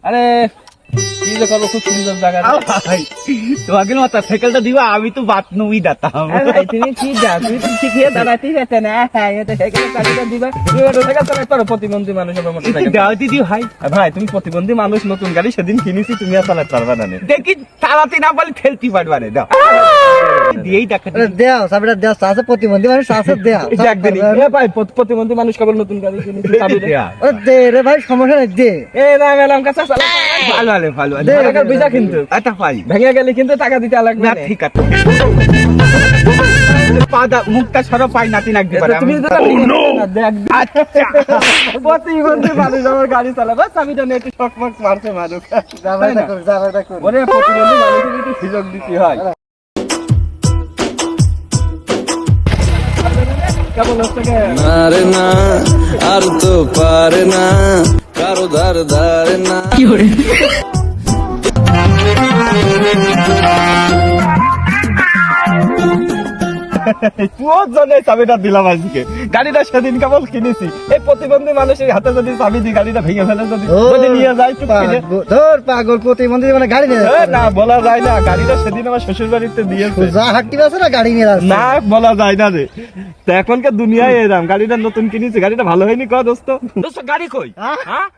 আরে কি যে করবো, খুব সুন্দর জায়গা। ভাই তোমাকে মাথা সাইকেলটা দিবা, আমি তো বাত নই দাতাম। ভাই তুমি কি দাও, তুমি তো শিখিয়ে দাঁড়াতেই পারতে না। হ্যাঁ এটা সাইকেলের চাবিটা দিবা, তুমি মোটরসাইকেল চালাতে পারো, প্রতিবন্ধী মানুষ হবে মোটরসাইকেল। দাও দিদি ভাই, ভাই তুমি প্রতিবন্ধী মানুষ, নতুন গাড়ি সেদিন কিনেছি, তুমি আর চালাতে পারবা না। দেখি চালাতে না বলে ঠেলতে পারবা না। দাও দিয়েই দেখা দেও চাবিটা দেও, আছে প্রতিবন্ধী মানুষ আছে, দেও একদিনই ভাই প্রতিবন্ধী মানুষ কেবল নতুন গাড়ি কিনেছি, চাবিটা ও দে রে ভাই, সমস্যা নেই, দে। এ না মেলাম কাছে চালা ভালো ভালো ভালো টাকার বিজা কিন্তু আচ্ছা ভাই ভেঙে গেলে কিন্তু টাকা দিতে লাগবে না, ঠিক আছে। পাদা মুখটা সরো, পাই নাতি নাকতে পারে। তুমি আমি- তো প্রতিবন্ধী মানুষ আমার গাড়ি চালাবে, চাবিটা নিয়ে একটু শকমক মারছে মানুষ। যাবাইটা কর, যাবাইটা কর। ওরে প্রতিবন্ধী মানুষের একটু সুযোগ দিতে হয়। কেমন হচ্ছে গে? নারে না আর তো পারে না কারো ধার ধারে না। তোর জন্য চাবিটা দিলাম আজকে। গাড়িটা সেদিন কেবল কিনেছি, এই প্রতিবন্ধী মানুষের হাতে যদি চাবি দিই, গাড়িটা ভেঙে ফেলে যদি যদি নিয়ে যায় চুপকে। ধর পাগল, প্রতিবন্ধী মানে গাড়ি নিয়ে যাচ্ছে। না বলা যায় না, গাড়িটা সেদিন আমার শ্বশুর বাড়িতে দিয়েছে। যা হাঁটতে পারছে না, গাড়ি নিয়ে যাচ্ছে। না বলা যায় না রে। তো এখনকার দুনিয়ায় এরাম, গাড়িটা নতুন কিনেছি, গাড়িটা ভালো হয়নি ক দোস্ত। দোস্ত গাড়ি কই? হ্যাঁ? হ্যাঁ?